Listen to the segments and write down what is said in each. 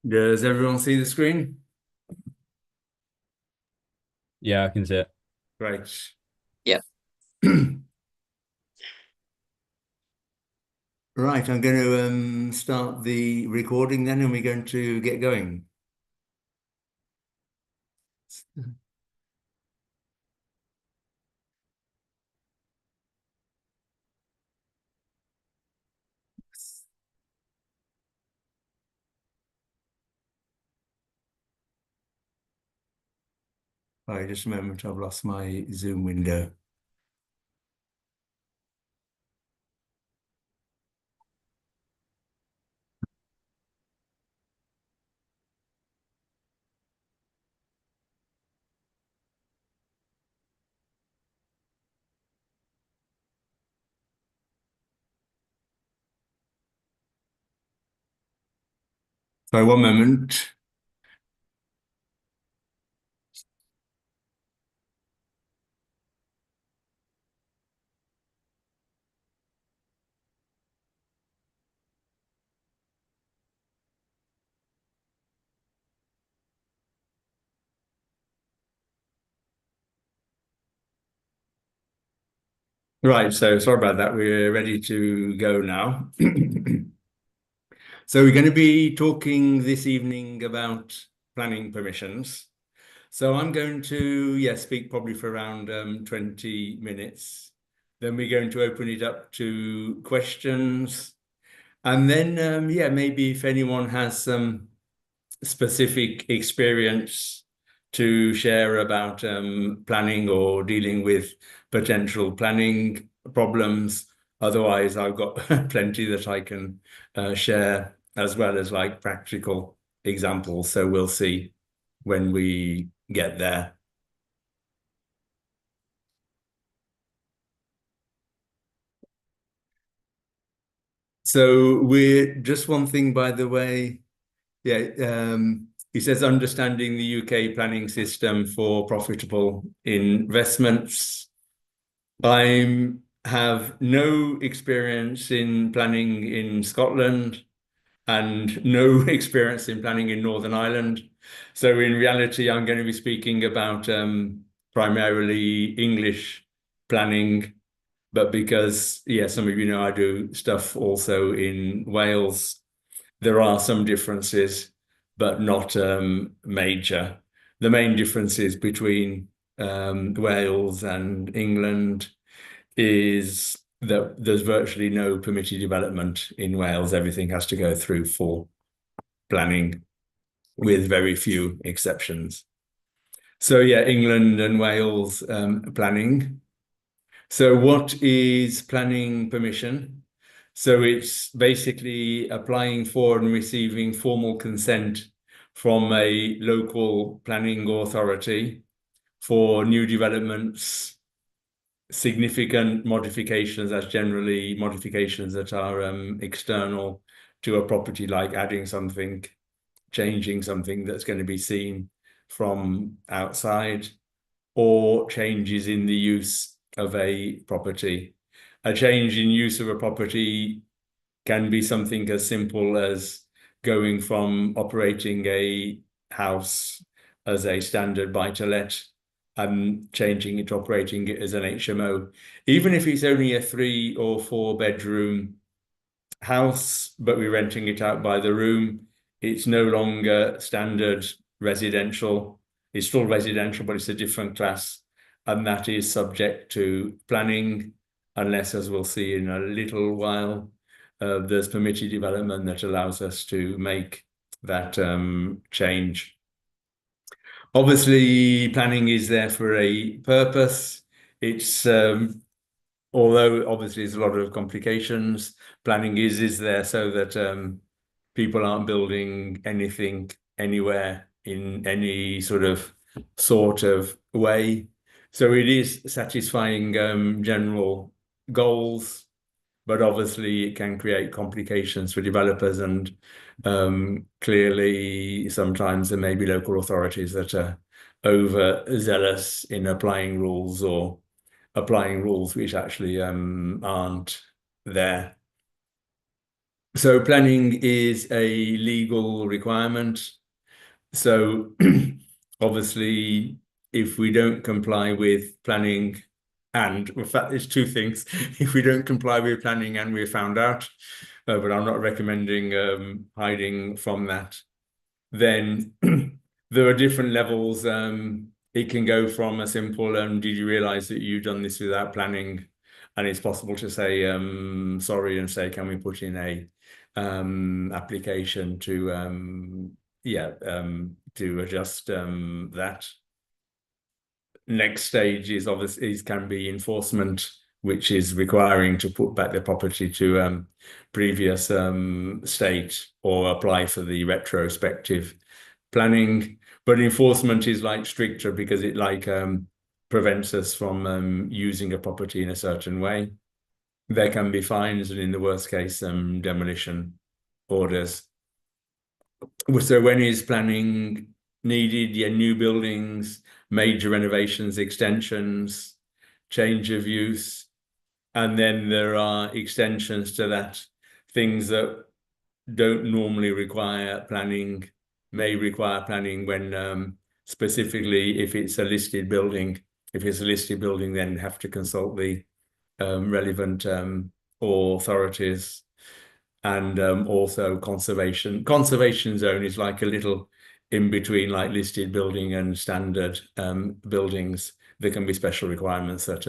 Does everyone see the screen? Yeah, I can see it. Right. Yeah. Right, I'm going to start the recording then, and we're going to get going. Sorry, just a moment, I've lost my Zoom window. Sorry, one moment. Right, so sorry about that. We're ready to go now. So we're going to be talking this evening about planning permissions. So I'm going to, speak probably for around 20 minutes. Then we're going to open it up to questions. And then, maybe if anyone has some specific experience to share about planning or dealing with potential planning problems. Otherwise, I've got plenty that I can share, as well as like practical examples. So we'll see when we get there. So we're just one thing, by the way. Yeah, he says understanding the UK planning system for profitable investments. I have no experience in planning in Scotland and no experience in planning in Northern Ireland. So in reality, I'm going to be speaking about primarily English planning, but because, some of you know I do stuff also in Wales. There are some differences, but not major. The main differences between Wales and England is that there's virtually no permitted development in Wales. Everything has to go through full planning, with very few exceptions. So yeah, England and Wales planning. So what is planning permission? So it's basically applying for and receiving formal consent from a local planning authority for new developments, significant modifications. That's generally modifications that are external to a property, like adding something, changing something that's going to be seen from outside, or changes in the use of a property. A change in use of a property can be something as simple as going from operating a house as a standard buy-to-let and changing it, operating it as an HMO. Even if it's only a 3 or 4 bedroom house, but we're renting it out by the room, it's no longer standard residential. It's still residential, but it's a different class, and that is subject to planning, unless, as we'll see in a little while, there's permitted development that allows us to make that change. Obviously, planning is there for a purpose. It's although obviously there's a lot of complications, planning is there so that people aren't building anything anywhere in any sort of way. So it is satisfying general goals, but obviously it can create complications for developers, and clearly sometimes there may be local authorities that are overzealous in applying rules, or applying rules which actually aren't there. So planning is a legal requirement. So obviously, if we don't comply with planning, and in fact, there's two things. If we don't comply with planning and we're found out, but I'm not recommending hiding from that, then there are different levels. It can go from a simple, did you realize that you've done this without planning? And it's possible to say, sorry, and say, can we put in a application to, to adjust that. Next stage is obviously can be enforcement, which is requiring to put back the property to previous state or apply for the retrospective planning. But enforcement is like stricter because it prevents us from using a property in a certain way. There can be fines and in the worst case, demolition orders. So when is planning needed? Yeah, new buildings, major renovations, extensions, change of use. And then there are extensions to that, things that don't normally require planning, may require planning when specifically if it's a listed building. If it's a listed building, then have to consult the relevant authorities. And also conservation. Conservation zone is like a little in between like listed building and standard buildings. There can be special requirements that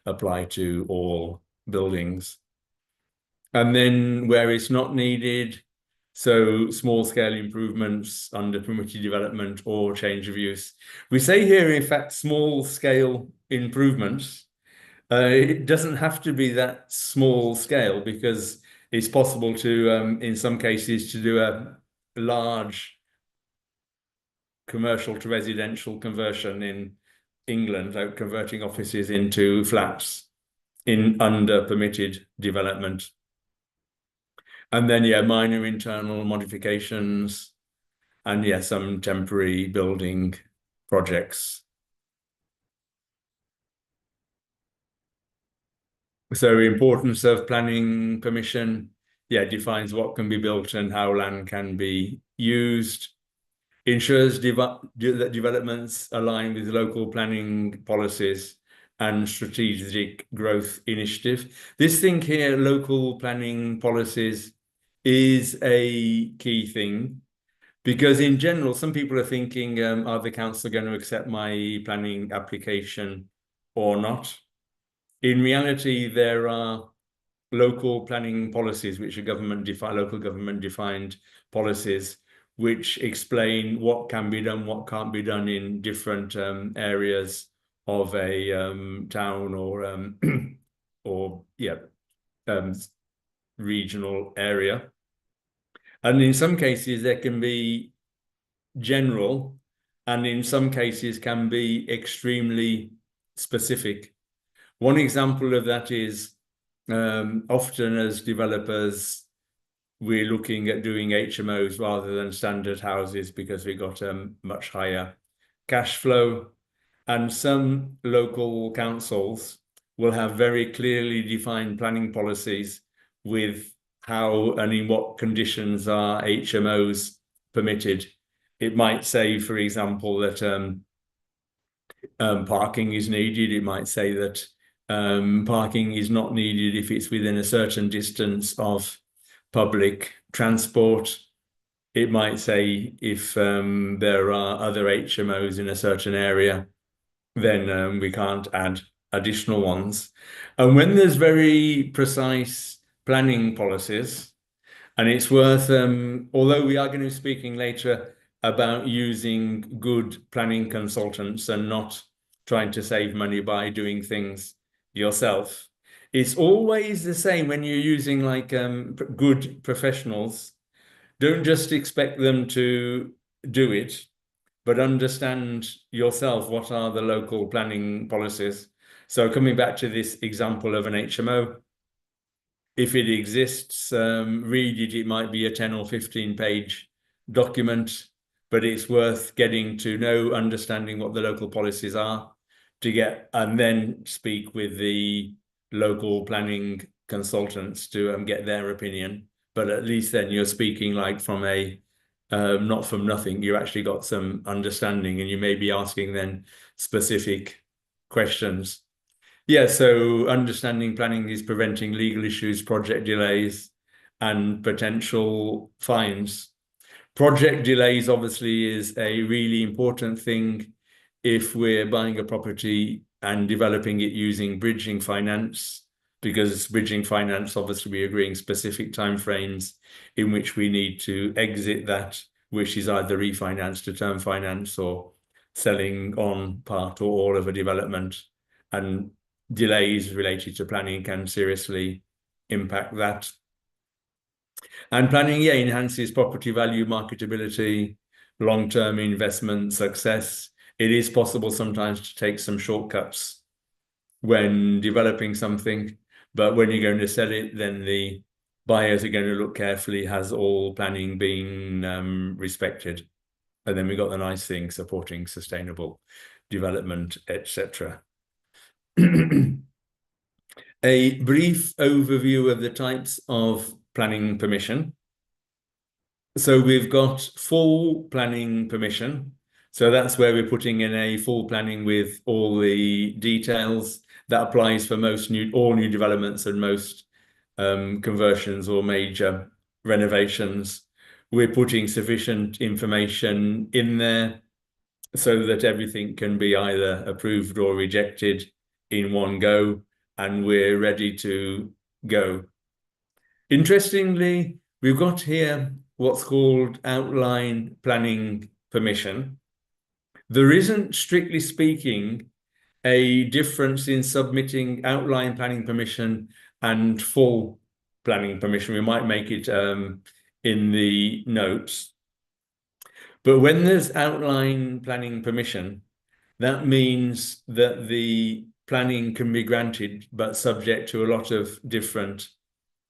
apply to all buildings. And then where it's not needed, so small scale improvements under permitted development or change of use. We say here, in fact, small scale improvements. It doesn't have to be that small scale because it's possible to, in some cases, to do a large commercial to residential conversion in England, like converting offices into flats in under permitted development. And then, yeah, minor internal modifications and, yeah, some temporary building projects. So importance of planning permission, yeah, defines what can be built and how land can be used. Ensures that developments align with local planning policies and strategic growth initiative. This thing here, local planning policies, is a key thing because in general, some people are thinking, are the council going to accept my planning application or not? In reality, there are local planning policies, which are local government defined policies, which explain what can be done, what can't be done in different areas of a town or or yeah regional area. And in some cases, there can be general, and in some cases can be extremely specific. One example of that is often as developers, we're looking at doing HMOs rather than standard houses because we got a much higher cash flow. And some local councils will have very clearly defined planning policies with how and in what conditions are HMOs permitted. It might say, for example, that parking is needed. It might say that parking is not needed if it's within a certain distance of public transport. It might say if there are other HMOs in a certain area, then we can't add additional ones. And when there's very precise planning policies, and it's worth, although we are going to be speaking later about using good planning consultants and not trying to save money by doing things yourself. It's always the same when you're using like good professionals. Don't just expect them to do it, but understand yourself what are the local planning policies. So coming back to this example of an HMO, if it exists, read it. It might be a 10 or 15 page document, but it's worth getting to know, understanding what the local policies are to get, and then speak with the local planning consultants to get their opinion but at least then you're speaking like from a not from nothing. You actually got some understanding, and you may be asking then specific questions. Yeah, so understanding planning is preventing legal issues, project delays, and potential fines. Project delays obviously is a really important thing if we're buying a property and developing it using bridging finance, because bridging finance, obviously we're agreeing specific timeframes in which we need to exit that, which is either refinance to term finance or selling on part or all of a development. And delays related to planning can seriously impact that. And planning, yeah, enhances property value, marketability, long-term investment success. It is possible sometimes to take some shortcuts when developing something, but when you're going to sell it, then the buyers are going to look carefully, has all planning been respected? And then we've got the nice thing, supporting sustainable development, etc. A brief overview of the types of planning permission. So we've got full planning permission. So that's where we're putting in a full planning with all the details. That applies for all new developments and most conversions or major renovations. We're putting sufficient information in there so that everything can be either approved or rejected in one go, and we're ready to go. Interestingly, we've got here what's called outline planning permission. There isn't, strictly speaking, a difference in submitting outline planning permission and full planning permission. We might make it in the notes. But when there's outline planning permission, that means that the planning can be granted, but subject to a lot of different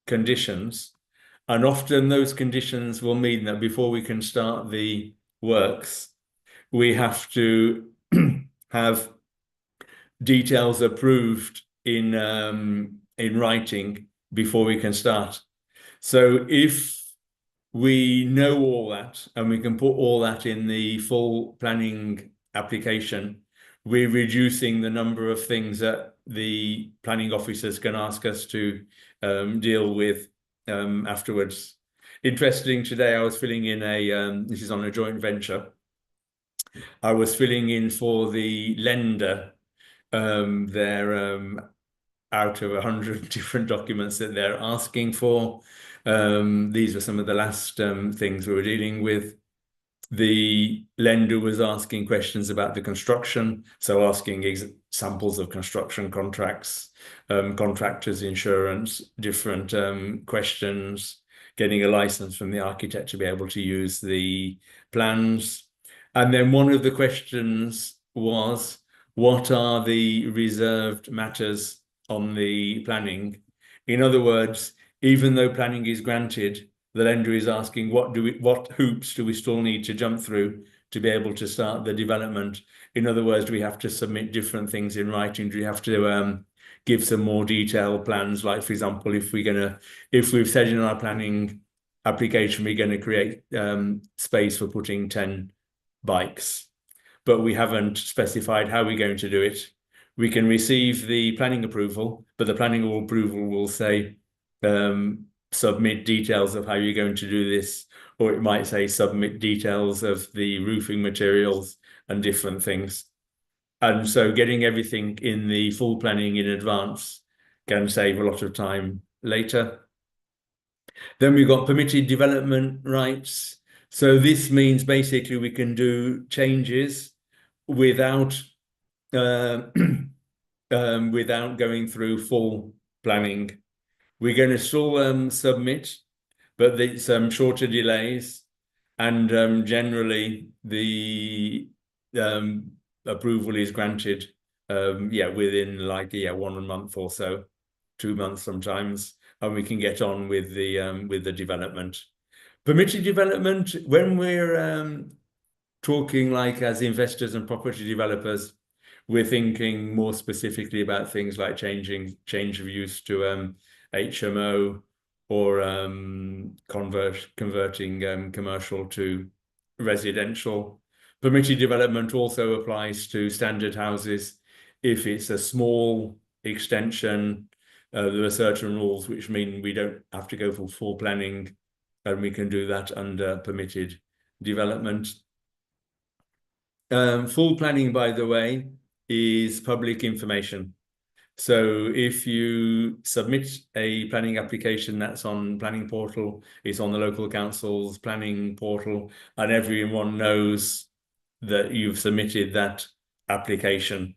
conditions. And often those conditions will mean that before we can start the works, we have to have details approved in writing before we can start. So if we know all that and we can put all that in the full planning application, we're reducing the number of things that the planning officers can ask us to deal with afterwards. Interesting, today I was filling in this is on a joint venture. I was filling in for the lender their out of 100 different documents that they're asking for. These are some of the last things we were dealing with. The lender was asking questions about the construction, so asking examples of construction contracts, contractors' insurance, different questions, getting a license from the architect to be able to use the plans. And then one of the questions was, what are the reserved matters on the planning? In other words, even though planning is granted, the lender is asking what hoops do we still need to jump through to be able to start the development? In other words, do we have to submit different things in writing? Do we have to give some more detailed plans? Like, for example, if we've said in our planning application we're going to create space for putting 10 bikes, but we haven't specified how we're going to do it. We can receive the planning approval, but the planning approval will say submit details of how you're going to do this, or it might say submit details of the roofing materials and different things. And so getting everything in the full planning in advance can save a lot of time later. Then we've got permitted development rights. So this means basically we can do changes without without going through full planning. We're going to still submit, but it's shorter delays, and generally the approval is granted within 1 month or so, 2 months sometimes, and we can get on with the development. Permitted development, when we're talking like as investors and property developers, we're thinking more specifically about things like change of use to HMO or converting commercial to residential. Permitted development also applies to standard houses. If it's a small extension, there are certain rules which mean we don't have to go for full planning, and we can do that under permitted development. Full planning, by the way, is public information. So if you submit a planning application that's on planning portal, it's on the local council's planning portal, and everyone knows that you've submitted that application.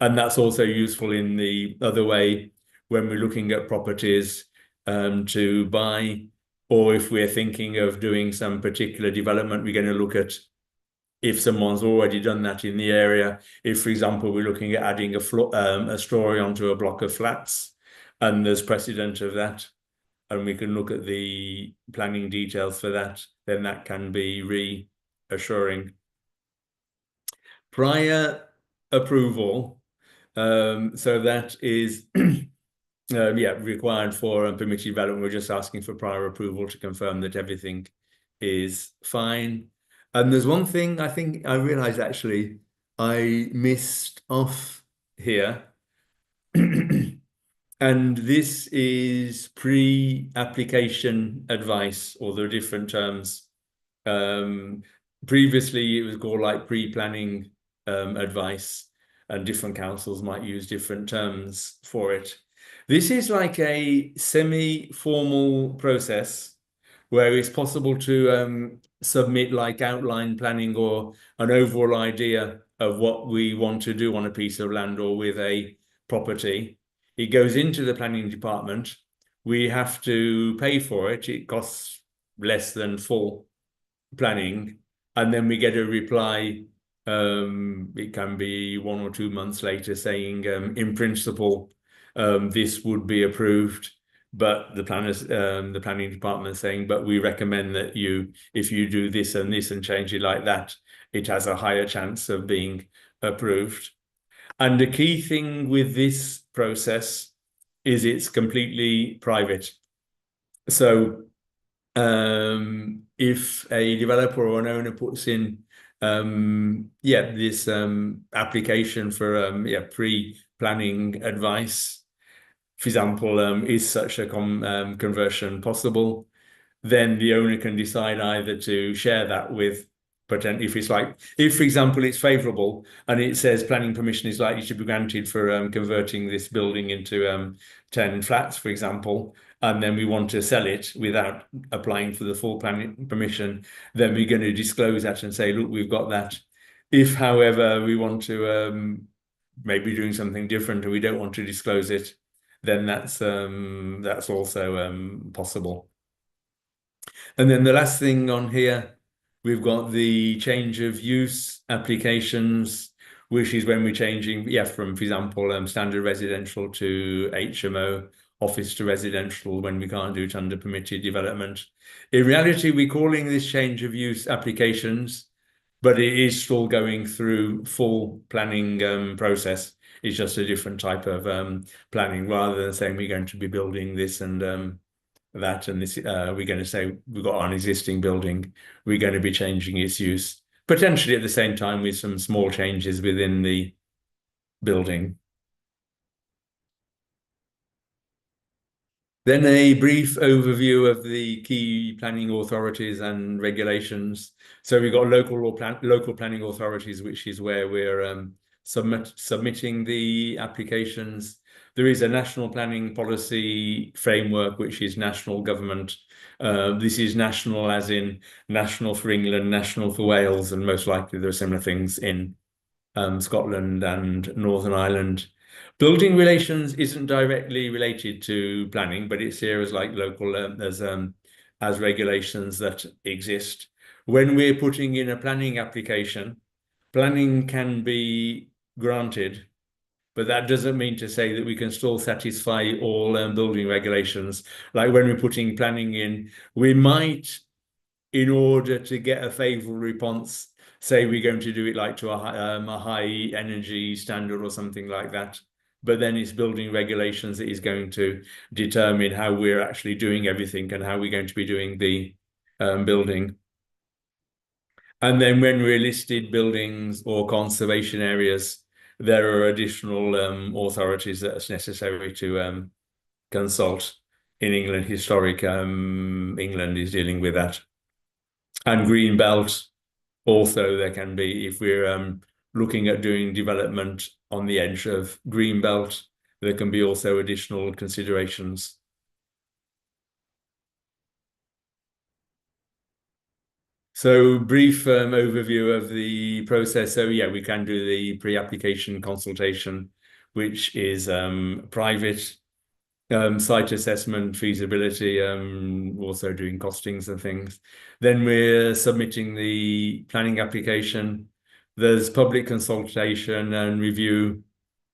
And that's also useful in the other way when we're looking at properties to buy, or if we're thinking of doing some particular development, we're going to look at if someone's already done that in the area. If, for example, we're looking at adding a story onto a block of flats, and there's precedent of that, and we can look at the planning details for that, then that can be reassuring. Prior approval, so that is required for permitted development. We're just asking for prior approval to confirm that everything is fine. And there's one thing I think I realized actually I missed off here. And this is pre-application advice, or there are different terms. Previously, it was called like pre-planning advice, and different councils might use different terms for it. This is like a semi-formal process where it's possible to submit like outline planning or an overall idea of what we want to do on a piece of land or with a property. It goes into the planning department. We have to pay for it. It costs less than full planning. And then we get a reply. It can be 1 or 2 months later saying, in principle, this would be approved. But the planners, the planning department is saying, but we recommend that if you do this and this and change it like that, it has a higher chance of being approved. And the key thing with this process is it's completely private. So if a developer or an owner puts in this application for pre-planning advice, for example, is such a conversion possible, then the owner can decide either to share that with, but if it's like, if, for example, it's favourable and it says planning permission is likely to be granted for converting this building into 10 flats, for example, and then we want to sell it without applying for the full planning permission, then we're going to disclose that and say, look, we've got that. If, however, we want to maybe doing something different and we don't want to disclose it, then that's also possible. And then the last thing on here, we've got the change of use applications, which is when we're changing, from, for example, standard residential to HMO, office to residential, when we can't do it under permitted development. In reality, we're calling this change of use applications, but it is still going through full planning process. It's just a different type of planning, rather than saying we're going to be building this and that, and this we're going to say we've got an existing building, we're going to be changing its use, potentially at the same time with some small changes within the building. Then a brief overview of the key planning authorities and regulations. So we've got local planning authorities, which is where we're submitting the applications. There is a national planning policy framework, which is national government. This is national as in national for England, national for Wales, and most likely there are similar things in Scotland and Northern Ireland. Building relations isn't directly related to planning, but it's here as like local as regulations that exist. When we're putting in a planning application, planning can be granted, but that doesn't mean to say that we can still satisfy all building regulations. Like when we're putting planning in, we might, in order to get a favourable response, say we're going to do it like to a high energy standard or something like that. but then it's building regulations that is going to determine how we're actually doing everything and how we're going to be doing the building. And then when we're listed buildings or conservation areas, there are additional authorities that's necessary to consult. In England, historic England is dealing with that. And green belt, also there can be, if we're looking at doing development on the edge of green belt, there can be also additional considerations. So brief overview of the process. So yeah, we can do the pre-application consultation, which is private, site assessment, feasibility, also doing costings and things. Then we're submitting the planning application. There's public consultation and review.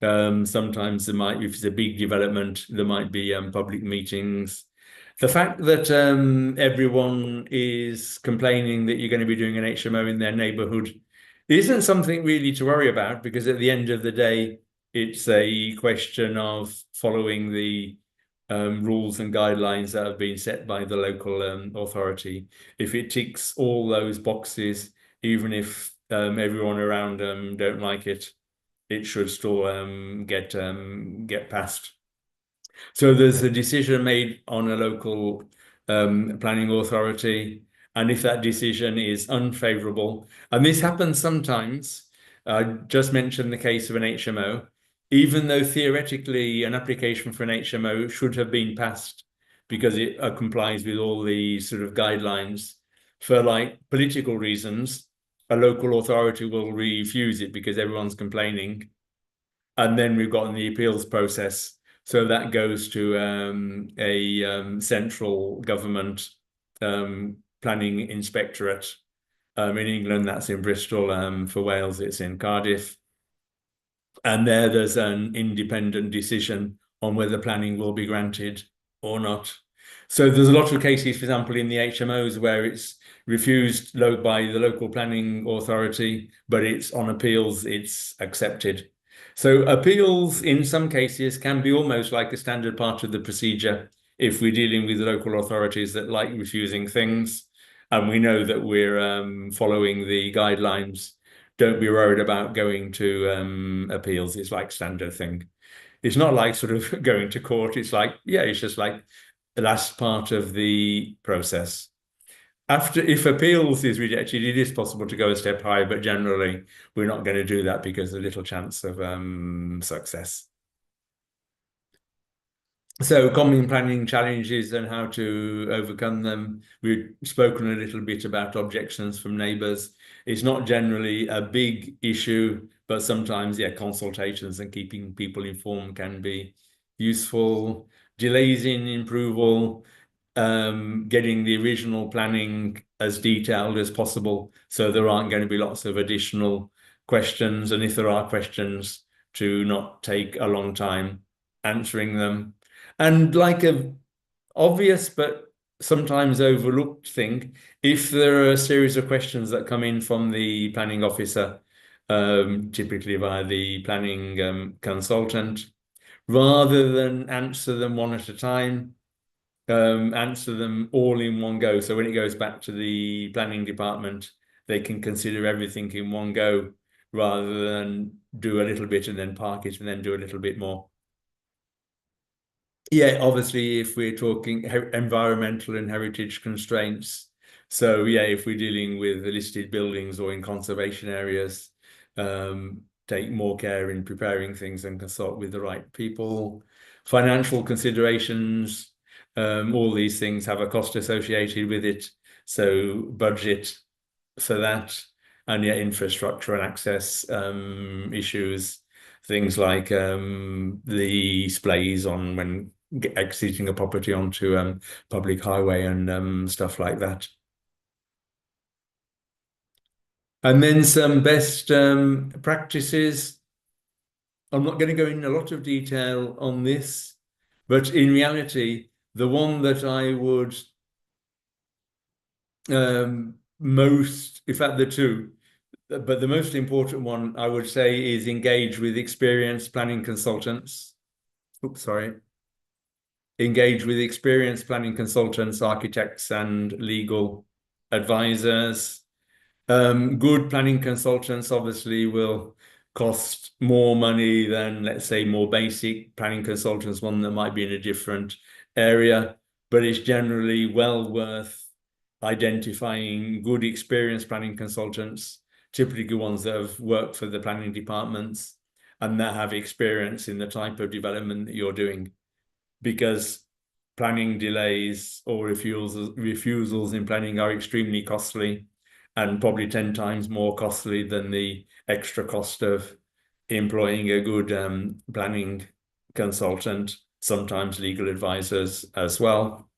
Sometimes there might, if it's a big development, there might be public meetings. The fact that everyone is complaining that you're going to be doing an HMO in their neighbourhood isn't something really to worry about, because at the end of the day, it's a question of following the rules and guidelines that have been set by the local authority. If it ticks all those boxes, even if everyone around don't like it, it should still get passed. So there's a decision made on a local planning authority, and if that decision is unfavourable, and this happens sometimes, I just mentioned the case of an HMO, even though theoretically an application for an HMO should have been passed because it complies with all the sort of guidelines, for like political reasons, a local authority will refuse it because everyone's complaining. And then we've got the appeals process. So that goes to a central government planning inspectorate. In England, that's in Bristol. For Wales, it's in Cardiff. And there's an independent decision on whether planning will be granted or not. So there's a lot of cases, for example, in the HMOs where it's refused by the local planning authority, but it's on appeals, it's accepted. So appeals in some cases can be almost like a standard part of the procedure if we're dealing with local authorities that like refusing things, and we know that we're following the guidelines. Don't be worried about going to appeals. It's like standard thing. It's not like sort of going to court. It's like, yeah, it's just like the last part of the process. If appeals is rejected, it is possible to go a step higher, but generally we're not going to do that because there's little chance of success. So common planning challenges and how to overcome them. We've spoken a little bit about objections from neighbours. It's not generally a big issue, but sometimes, yeah, consultations and keeping people informed can be useful. Delays in approval, getting the original planning as detailed as possible, so there aren't going to be lots of additional questions, and if there are questions, to not take a long time answering them. And like a obvious but sometimes overlooked thing, if there are a series of questions that come in from the planning officer, typically via the planning consultant, rather than answer them one at a time, answer them all in one go. So when it goes back to the planning department, they can consider everything in one go rather than do a little bit and then park it and then do a little bit more. Yeah, obviously, if we're talking environmental and heritage constraints, so yeah, if we're dealing with listed buildings or in conservation areas, take more care in preparing things and consult with the right people. Financial considerations, all these things have a cost associated with it, so budget for that, and yeah, infrastructure and access issues, things like the splays on when exiting a property onto public highway and stuff like that. And then some best practices. I'm not going to go in a lot of detail on this, but in reality, the one that I would most, in fact, the two but the most important one I would say is engage with experienced planning consultants. Oops, sorry. Engage with experienced planning consultants, architects, and legal advisors. Good planning consultants obviously will cost more money than, let's say, more basic planning consultants, one that might be in a different area, but it's generally well worth identifying good experienced planning consultants, typically ones that have worked for the planning departments and that have experience in the type of development that you're doing, because planning delays or refusals in planning are extremely costly and probably 10 times more costly than the extra cost of employing a good planning consultant, sometimes legal advisors as well.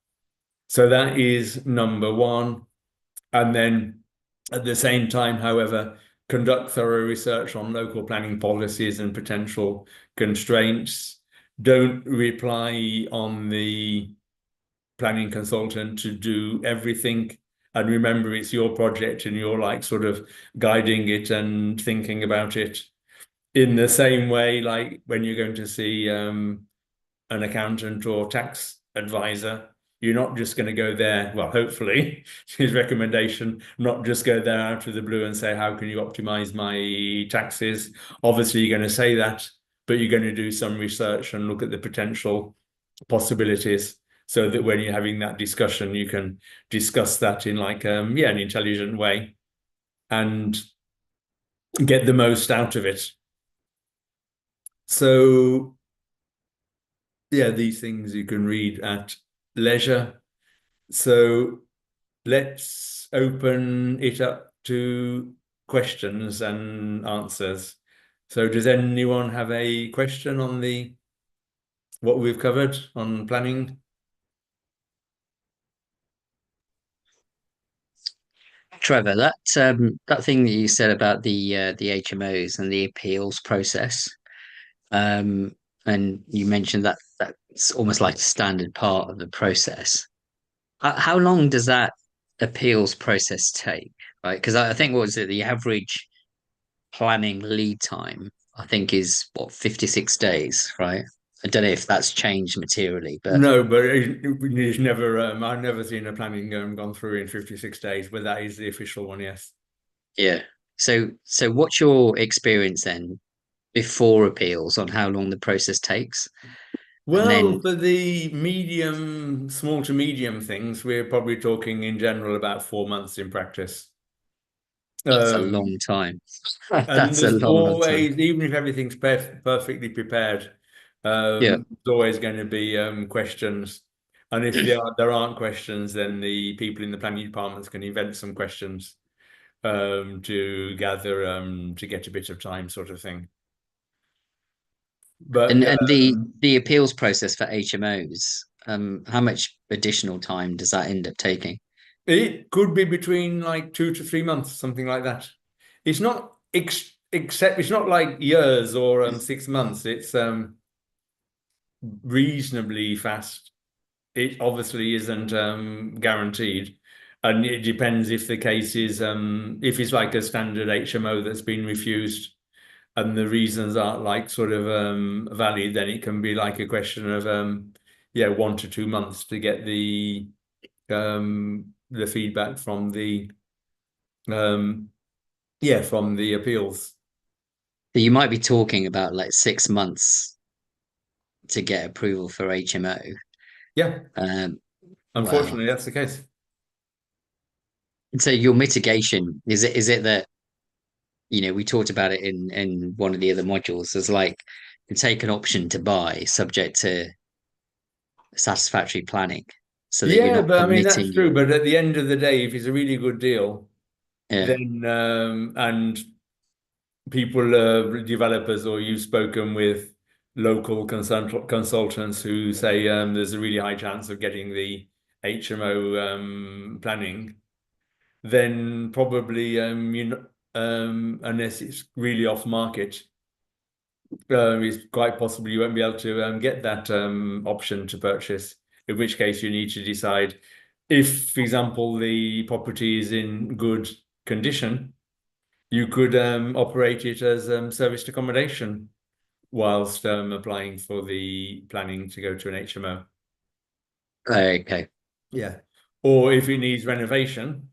So that is number one. And then at the same time, however, conduct thorough research on local planning policies and potential constraints. Don't rely on the planning consultant to do everything. And remember, it's your project and you're like sort of guiding it and thinking about it in the same way, like when you're going to see an accountant or tax advisor, you're not just going to go there, well, hopefully, his recommendation, not just go there out of the blue and say, how can you optimize my taxes? Obviously, you're going to say that, but you're going to do some research and look at the potential possibilities so that when you're having that discussion, you can discuss that in like, an intelligent way and get the most out of it. So yeah, these things you can read at leisure. So let's open it up to questions and answers. So does anyone have a question on what we've covered on planning? Trevor, that thing that you said about the HMOs and the appeals process, and you mentioned that that's almost like a standard part of the process. How long does that appeals process take? Right? Because I think what was it, the average planning lead time, I think is what, 56 days, right? I don't know if that's changed materially, but No, but it's never, I've never seen a planning gone through in 56 days, but that is the official one, yes. yeah. So what's your experience then before appeals on how long the process takes? And Well, then for the small to medium things, we're probably talking in general about 4 months in practice. that's a Um, long time. and That's a there's long time. always, even if everything's perfectly prepared, Yeah. there's always going to be questions. And if there aren't questions, then the people in the planning departments can invent some questions to gather to get a bit of time, sort of thing. But And the appeals process for HMOs, how much additional time does that end up taking? it could be between like 2 to 3 months, something like that. It's not except it's not like years or 6 months. It's reasonably fast. It obviously isn't guaranteed, and it depends if the case is if it's like a standard HMO that's been refused and the reasons aren't like sort of valid, then it can be like a question of 1 to 2 months to get the feedback from um from the appeals. So you might be talking about like 6 months to get approval for HMO. Yeah, Um, wow. unfortunately, that's the case. And so your mitigation, is it that, we talked about it in one of the other modules, as like you take an option to buy subject to satisfactory planning so that you're Yeah, not but I mean that's committing true. your But at the end of the day, if it's a really good deal, yeah. then and people, developers, or you've spoken with local consultants who say there's a really high chance of getting the HMO planning, then probably unless it's really off market, it's quite possible you won't be able to get that option to purchase. In which case, you need to decide if, for example, the property is in good condition, you could operate it as serviced accommodation whilst applying for the planning to go to an HMO. Okay. Yeah. Or if it needs renovation,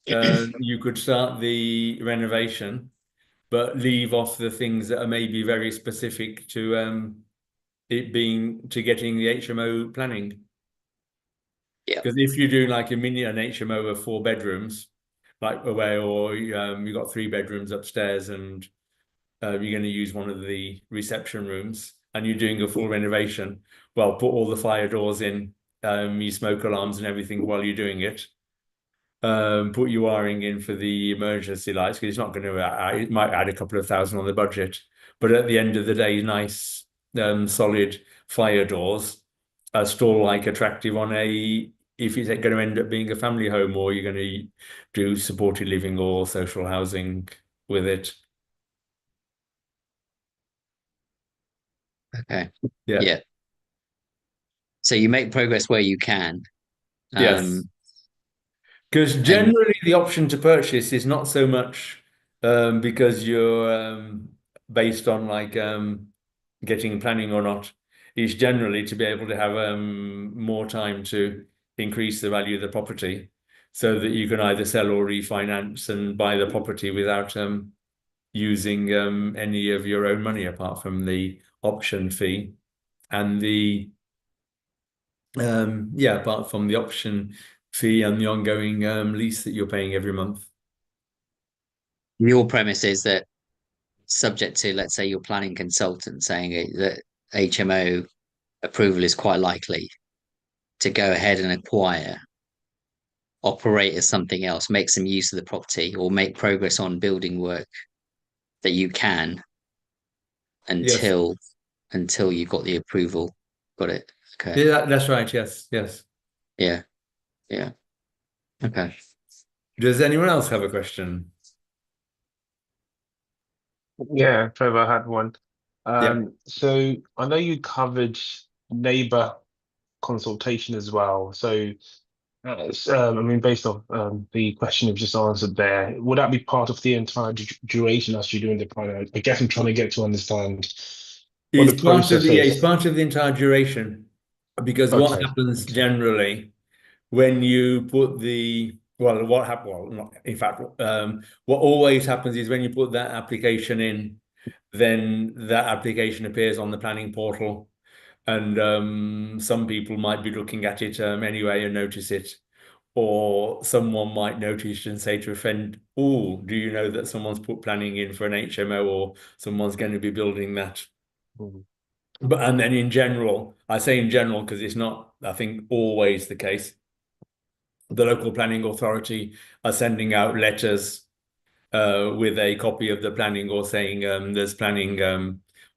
you could start the renovation, but leave off the things that are maybe very specific to it being to getting the HMO planning. Yeah. Because if you do like an HMO of 4 bedrooms, like away, or you've got 3 bedrooms upstairs and you're going to use one of the reception rooms and you're doing a full renovation, well, put all the fire doors in, your smoke alarms and everything while you're doing it. Put your wiring in for the emergency lights because it's not going to, it might add a couple of thousand on the budget. But at the end of the day, nice, solid fire doors are still like attractive on a, if it's going to end up being a family home or you're going to do supported living or social housing with it. Okay. Yeah. Yeah. So you make progress where you can. Yes. Um, Because and generally the option to purchase is not so much because you're based on like getting planning or not. It's generally to be able to have more time to increase the value of the property so that you can either sell or refinance and buy the property without using any of your own money apart from the option fee and the yeah, apart from the option fee and the ongoing lease that you're paying every month. your premise is that subject to, let's say, your planning consultant saying that HMO approval is quite likely to go ahead and acquire, operate as something else, make some use of the property, or make progress on building work that you can Yes. until you've got the approval. Got it. Okay. Yeah, that's right. Yes, yes. Yeah. Yeah. Okay. Does anyone else have a question? Yeah, Trevor had one. Yeah. So I know you covered neighbor consultation as well. So, I mean, based on the question you've just answered there, would that be part of the entire duration as you're doing the plan? I guess I'm trying to get to understand what the It's part of process the yeah, it's is. part of the entire duration because what Okay, happens okay. generally when you put the well, what happen well, not, in fact, what always happens is when you put that application in, then that application appears on the planning portal. And some people might be looking at it anyway and notice it. Or someone might notice and say to a friend, oh, do you know that someone's put planning in for an HMO or someone's going to be building that? Mhm. But and then in general, I say in general because it's not, I think, always the case. The local planning authority are sending out letters with a copy of the planning or saying there's planning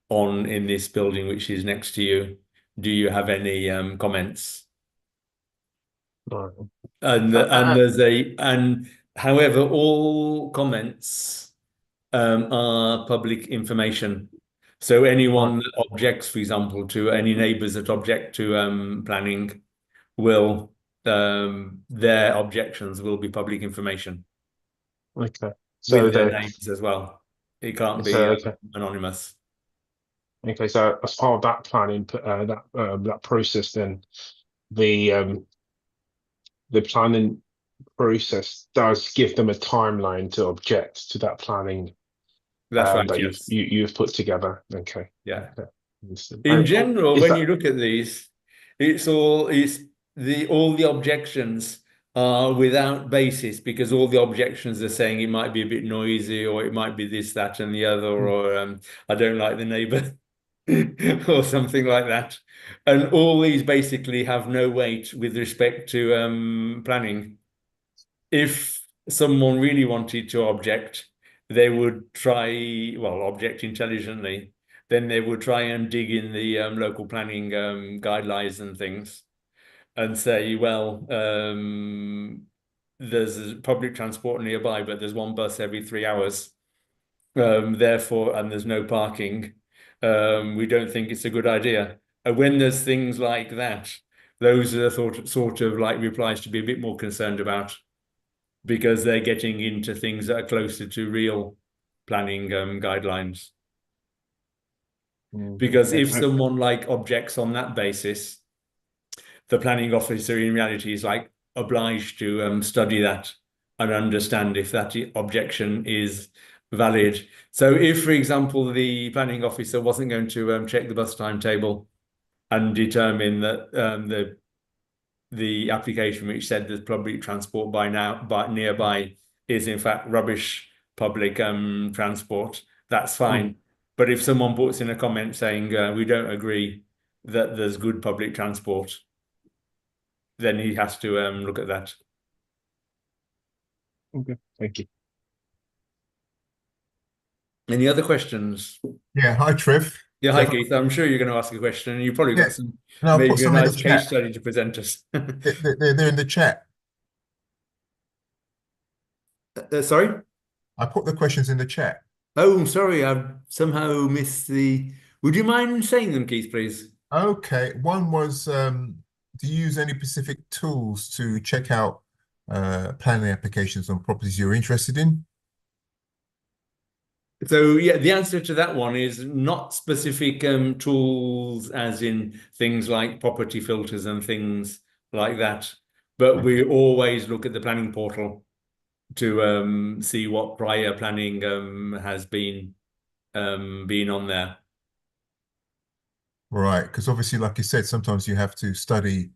on in this building which is next to you. Do you have any comments? Right. And there's a and however, all comments are public information. So Right. anyone that objects, for example, to any neighbours that object to planning will their objections will be public information Okay. So with their the names as well. It can't be okay. anonymous. Okay. So as part of that planning, that process, then the the planning process does give them a timeline to object to that planning That's right, that yes. you've put together. Okay. Yeah. Okay. Understood. In And general, is when you that look at these, it's the all the objections are without basis because all the objections are saying it might be a bit noisy or it might be this, that, and the other, or I don't like the neighbor or something like that. And all these basically have no weight with respect to planning. If someone really wanted to object, they would try, well, object intelligently, then they would try and dig in the local planning guidelines and things and say, well, there's public transport nearby, but there's one bus every 3 hours. Therefore, and there's no parking. We don't think it's a good idea. And when there's things like that, those are the sort of like replies to be a bit more concerned about. because they're getting into things that are closer to real planning guidelines. Because if someone like objects on that basis, the planning officer in reality is like obliged to study that and understand if that objection is valid. So if, for example, the planning officer wasn't going to check the bus timetable and determine that the application which said there's public transport by nearby is in fact rubbish public transport, that's fine. But if someone puts in a comment saying we don't agree that there's good public transport, then he has to look at that. Okay, thank you. Any other questions? Yeah, hi Trev. Yeah, hi Keith. I'm sure you're going to ask a question, and you've probably got some No, I'll put maybe a some in nice the case chat. study to present us. They're in the chat. Sorry? I put the questions in the chat. Oh, sorry, I've somehow missed the. Would you mind saying them, Keith, please? Okay, one was do you use any specific tools to check out planning applications on properties you're interested in? So yeah, the answer to that one is not specific tools as in things like property filters and things like that, but we always look at the planning portal to see what prior planning has been on there. Right, because obviously, like you said, sometimes you have to study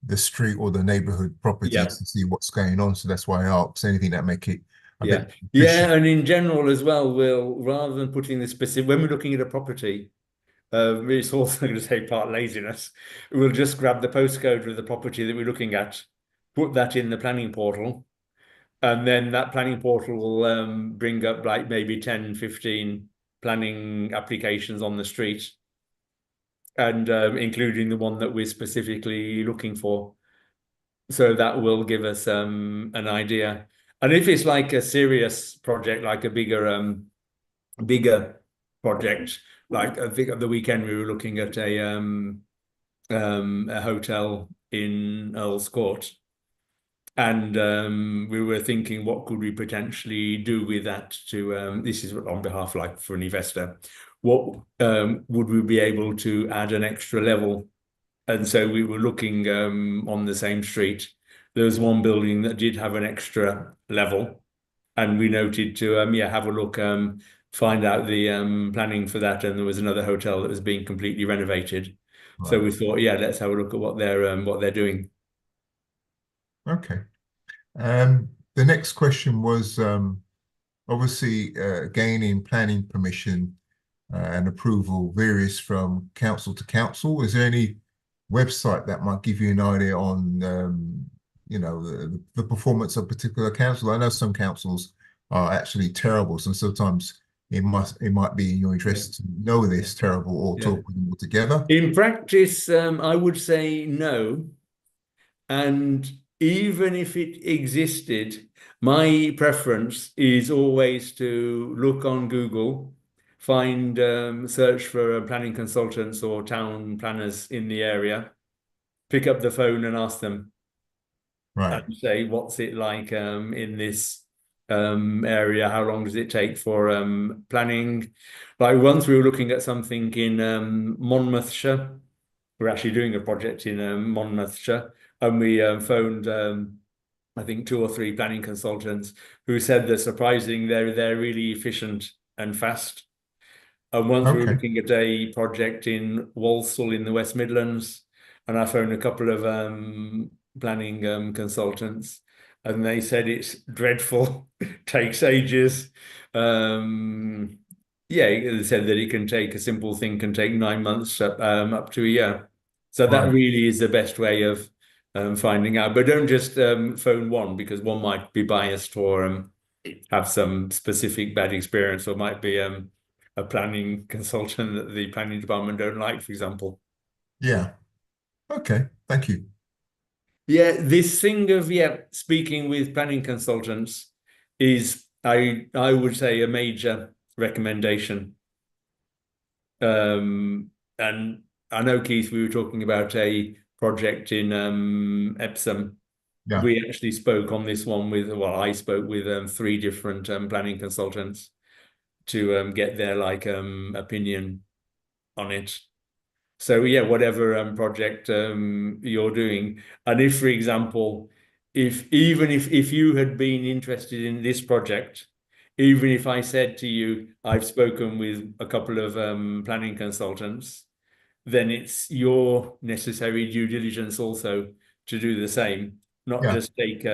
the street or the neighborhood properties to see what's going on. So that's why I asked anything that make it a bit Yeah, and in general as well, we'll rather than putting the specific when we're looking at a property, it's also going to say part laziness. We'll just grab the postcode of the property that we're looking at, put that in the planning portal, and then that planning portal will bring up like maybe 10, 15 planning applications on the street, and including the one that we're specifically looking for. So that will give us an idea. And if it's like a serious project, like a bigger project, like I think at the weekend we were looking at a hotel in Earl's Court, and we were thinking what could we potentially do with that to this is on behalf like for an investor, what would we be able to add an extra level? And so we were looking on the same street. There was one building that did have an extra level, and we noted to have a look, find out the planning for that. And there was another hotel that was being completely renovated. Right. So we thought, yeah, let's have a look at what they're doing. Okay. The next question was obviously gaining planning permission and approval varies from council to council. Is there any website that might give you an idea on the performance of particular council? I know some councils are actually terrible, so sometimes it might be in your interest to know this terrible or talk with them all together. In practice, I would say no. And even if it existed, my preference is always to look on Google, find search for planning consultants or town planners in the area, pick up the phone and ask them, right, and say, what's it like in this area? How long does it take for planning? Like once we were looking at something in Monmouthshire. We're actually doing a project in Monmouthshire, and we phoned I think 2 or 3 planning consultants who said they're really efficient and fast. And once we were looking at a project in Walsall in the West Midlands, and I phoned a couple of planning consultants, and they said it's dreadful, takes ages. They said that it can take a simple thing can take 9 months up to a year. So that really is the best way of finding out. But don't just phone one, because one might be biased or have some specific bad experience, or might be a planning consultant that the planning department don't like, for example. Yeah. Okay. Thank you. Yeah, this thing of speaking with planning consultants is I would say a major recommendation. And I know, Keith, we were talking about a project in Epsom Yeah. we actually spoke on this one with, well, I spoke with 3 different planning consultants to get their opinion on it. So yeah, whatever project you're doing, and if, for example, if you had been interested in this project, even if I said to you, I've spoken with a couple of planning consultants, then it's your necessary due diligence also to do the same, not Yeah. just take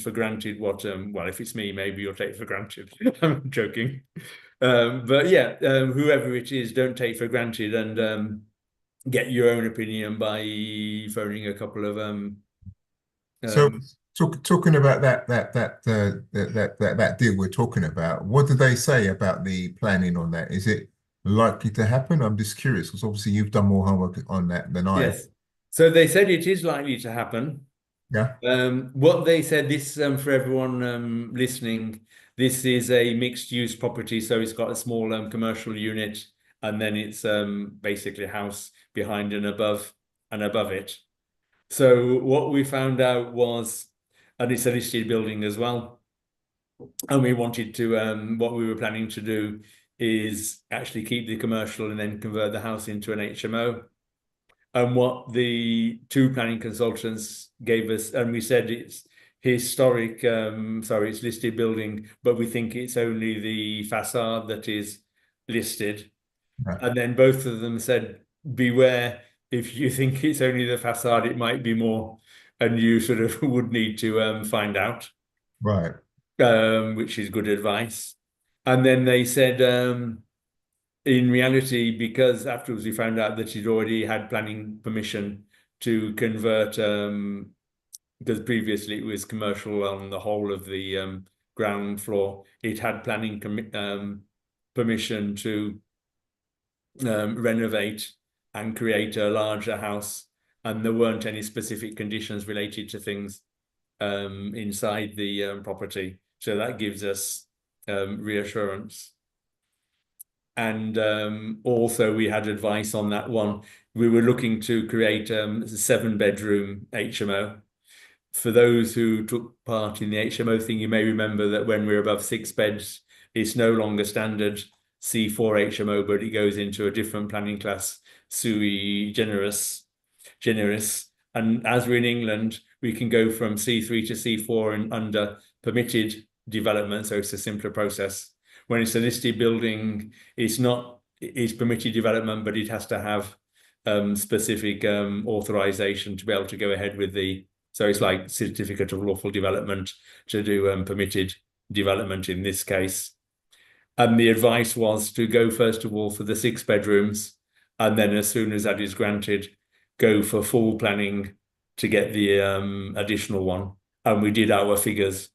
for granted what well, if it's me, maybe you'll take for granted. I'm joking. But yeah, whoever it is, don't take for granted, and get your own opinion by phoning a couple of So talking about that deal we're talking about, what do they say about the planning on that? Is it likely to happen? I'm just curious because obviously you've done more homework on that than I have. yes. So they said it is likely to happen. Yeah. What they said, this for everyone listening, this is a mixed-use property, so it's got a small commercial unit, and then it's basically a house behind and above it. So what we found out was, and it's a listed building as well, and we wanted to, what we were planning to do is actually keep the commercial and then convert the house into an HMO. And what the 2 planning consultants gave us, and we said it's historic, sorry, it's listed building, but we think it's only the facade that is listed. Right. And then both of them said, beware, if you think it's only the facade, it might be more, and you sort of would need to find out, Right. which is good advice. And then they said, in reality, because afterwards we found out that he'd already had planning permission to convert, because previously it was commercial on the whole of the ground floor. It had planning permission to renovate and create a larger house, and there weren't any specific conditions related to things inside the property. So that gives us reassurance. And also we had advice on that one. We were looking to create a 7-bedroom HMO. For those who took part in the HMO thing, you may remember that when we're above 6 beds, it's no longer standard C4 HMO, but it goes into a different planning class, sui generis. And as we're in England, we can go from C3 to C4 and under permitted development, so it's a simpler process. When it's a listed building, it's permitted development, but it has to have specific authorization to be able to go ahead with so it's like certificate of lawful development to do permitted development in this case. And the advice was to go first of all for the 6 bedrooms, and then as soon as that is granted, go for full planning to get the additional one. And we did our figures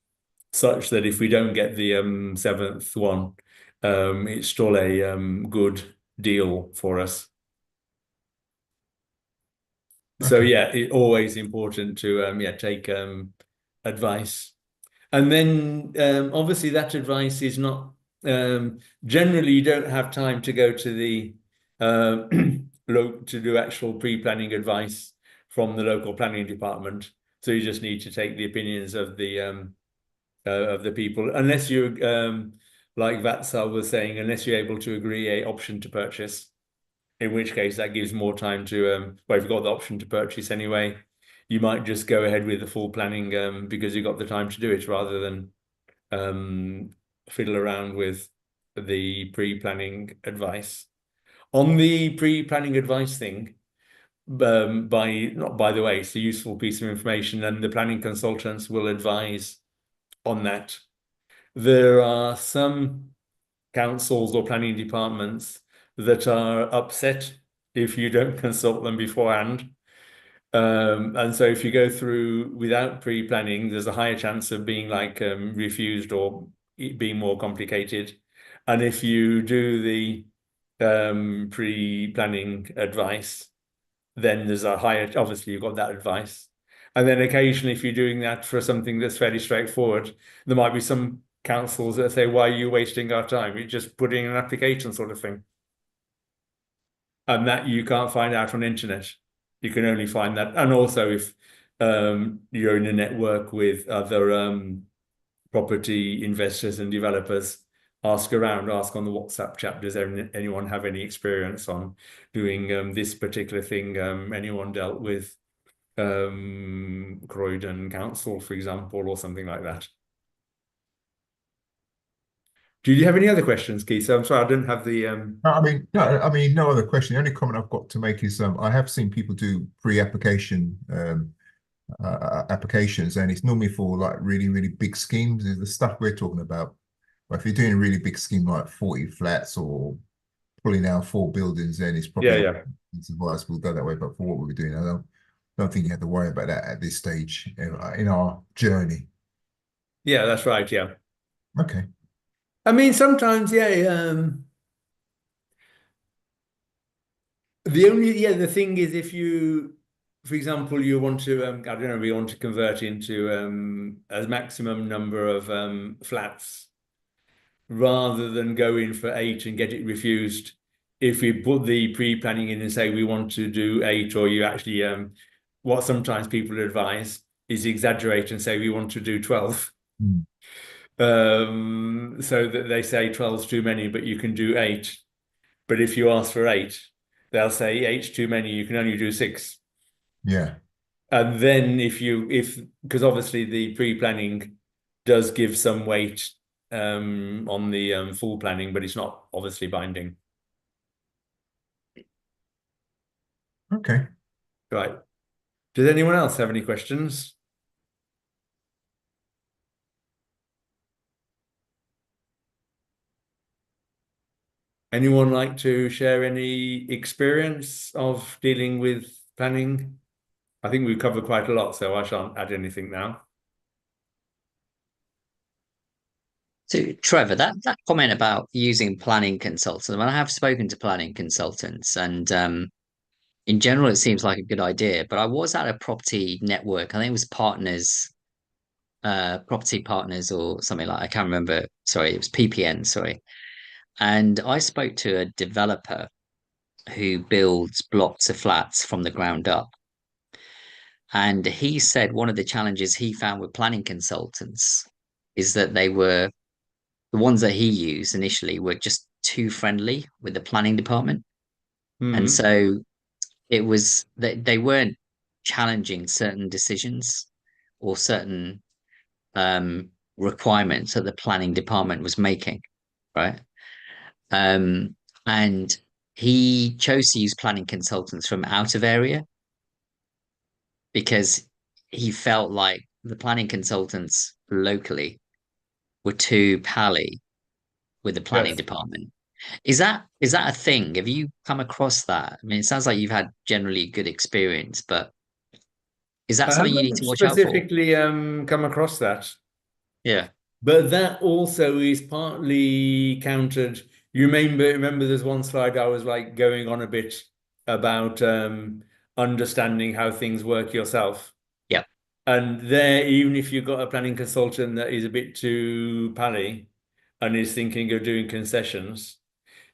such that if we don't get the 7th one, it's still a good deal for us. So yeah, it's always important to take advice. And then obviously that advice is not generally you don't have time to go to the to do actual pre-planning advice from the local planning department. So you just need to take the opinions of the people, unless you like Vatsal was saying, unless you're able to agree a option to purchase, in which case that gives more time to well, if you've got the option to purchase anyway, you might just go ahead with the full planning because you've got the time to do it, rather than fiddle around with the pre-planning advice. On the pre-planning advice thing, by the way, it's a useful piece of information, and the planning consultants will advise on that. There are some councils or planning departments that are upset if you don't consult them beforehand. And so if you go through without pre-planning, there's a higher chance of being refused or it being more complicated. And if you do the pre-planning advice, then there's a higher, obviously you've got that advice. And then occasionally, if you're doing that for something that's fairly straightforward, there might be some councils that say, why are you wasting our time? You're just putting an application sort of thing. And that you can't find out on the internet. You can only find that. And also if you're in a network with other property investors and developers. Ask around, ask on the WhatsApp chat, does anyone have any experience on doing this particular thing? Anyone dealt with Croydon Council, for example, or something like that? Do you have any other questions, Keith? So I'm sorry, I don't have the No, I mean, no other question. The only comment I've got to make is I have seen people do pre-application applications, and it's normally for like really, really big schemes. Is the stuff we're talking about. But if you're doing a really big scheme like 40 flats or pulling out 4 buildings, then it's probably yeah. it's advisable to go that way. But for what we're doing, I don't think you have to worry about that at this stage in our journey. Yeah, that's right. Yeah. Okay. I mean, sometimes, yeah. The thing is, if you, for example, you want to, I don't know, we want to convert into a maximum number of flats, rather than go in for 8 and get it refused. If we put the pre-planning in and say we want to do 8, or you actually, what sometimes people advise is exaggerate and say we want to do 12. Mm. So that they say 12's too many, but you can do 8. But if you ask for 8, they'll say 8's too many, you can only do 6. Yeah. And then because obviously the pre-planning does give some weight on the full planning, but it's not obviously binding. Okay. Right. Does anyone else have any questions? Anyone like to share any experience of dealing with planning? I think we've covered quite a lot, so I shan't add anything now. So, Trevor, that comment about using planning consultants, I mean, I have spoken to planning consultants, and in general, it seems like a good idea. But I was at a property network. I think it was Property Partners or something like. I can't remember. Sorry, it was PPN. Sorry, and I spoke to a developer who builds blocks of flats from the ground up. And he said one of the challenges he found with planning consultants is that the ones that he used initially were just too friendly with the planning department. And Mm-hmm. so it was that they weren't challenging certain decisions or certain requirements that the planning department was making, right? And he chose to use planning consultants from out of area because he felt like the planning consultants locally were too pally with the planning Yes. department. Is that a thing? Have you come across that? I mean, it sounds like you've had generally good experience, but is that I something you need haven't to watch out for? specifically come across that, Yeah. but that also is partly countered. You remember there's one slide I was like going on a bit about understanding how things work yourself. Yeah. And there, even if you've got a planning consultant that is a bit too pally and is thinking of doing concessions,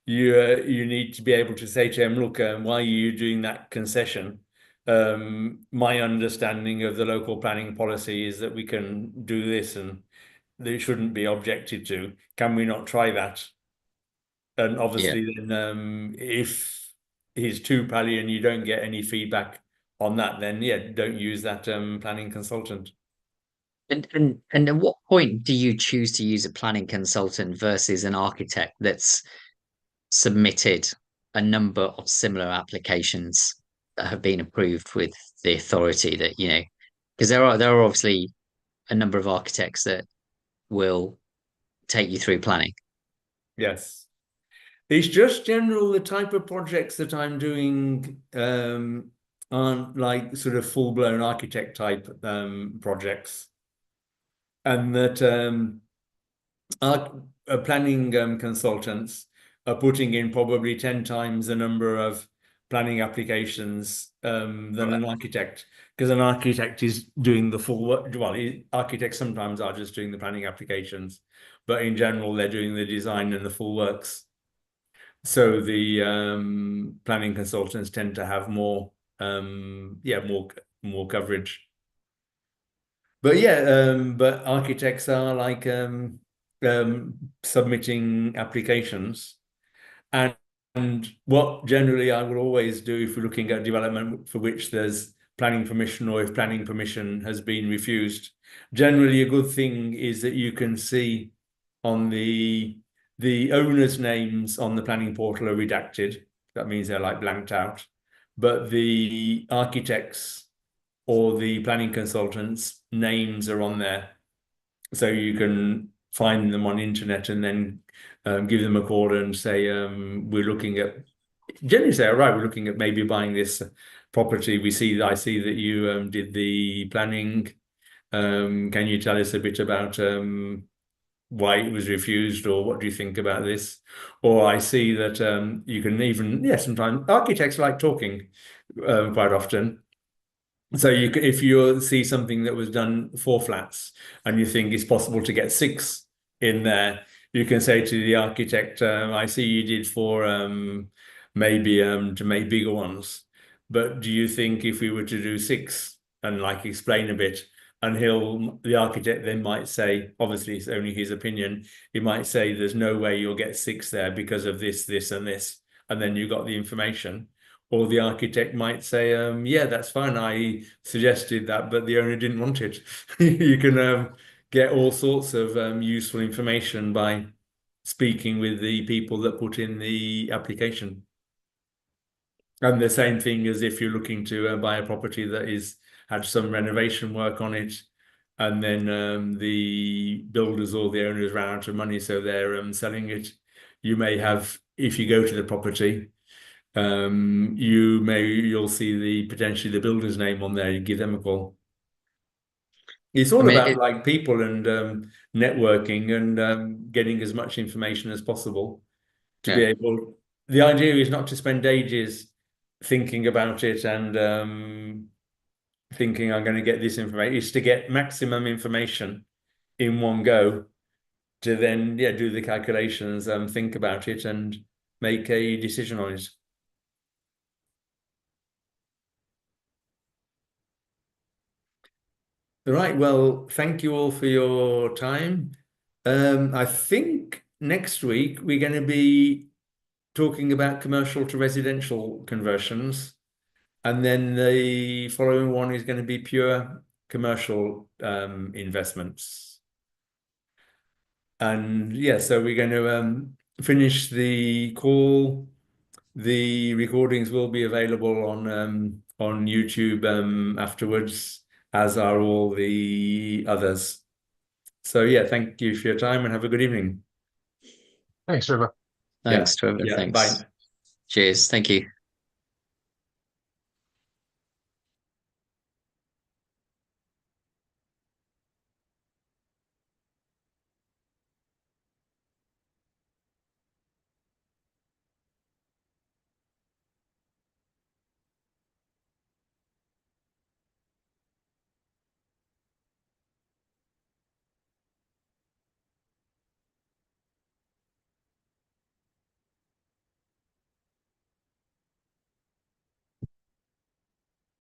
you need to be able to say to him, look, why are you doing that concession? My understanding of the local planning policy is that we can do this and they shouldn't be objected to. Can we not try that? And Yeah. obviously, then if he's too pally and you don't get any feedback on that, then yeah, don't use that planning consultant. And at what point do you choose to use a planning consultant versus an architect that's submitted a number of similar applications that have been approved with the authority that, because there are obviously a number of architects that will take you through planning. Yes. It's just general, the type of projects that I'm doing aren't like sort of full-blown architect type projects. And that our planning consultants are putting in probably 10 times the number of planning applications than an architect, because an architect is doing the full work. Well, architects sometimes are just doing the planning applications, but in general, they're doing the design and the full works. So the planning consultants tend to have more, more coverage. But yeah, but architects are like submitting applications, and what generally I will always do if we're looking at development for which there's planning permission, or if planning permission has been refused, generally a good thing is that you can see on the owners' names on the planning portal are redacted. That means they're like blanked out, but the architects or the planning consultants' names are on there, so you can find them on internet and then give them a call and say, we're looking at, generally say, all right, we're looking at maybe buying this property. I see that you did the planning. Can you tell us a bit about why it was refused, or what do you think about this? Or I see that you can even, yeah, sometimes architects like talking quite often. So you can, if you see something that was done 4 flats and you think it's possible to get 6 in there, you can say to the architect, I see you did 4 maybe to make bigger ones, but do you think if we were to do 6, and like explain a bit, and the architect then might say, obviously it's only his opinion, he might say there's no way you'll get 6 there because of this, this and this, and then you got the information. Or the architect might say, yeah, that's fine, I suggested that, but the owner didn't want it. You can get all sorts of useful information by speaking with the people that put in the application. And the same thing as if you're looking to buy a property that had some renovation work on it, and then the builders or the owners ran out of money, so they're selling it. You may have, if you go to the property, you'll see potentially the builder's name on there. You give them a call. It's all about like people and networking and getting as much information as possible to be able. The idea is not to spend ages thinking about it and thinking I'm going to get this information. It's to get maximum information in one go, to then do the calculations, think about it, and make a decision on it. All right, well, thank you all for your time. I think next week we're going to be talking about commercial to residential conversions, and then the following one is going to be pure commercial investments. And yeah, so we're going to finish the call. The recordings will be available on YouTube afterwards, as are all the others. So yeah, thank you for your time and have a good evening. Thanks, Trevor. Thanks, Trevor. Yeah, Thanks. bye. Cheers. Thank you.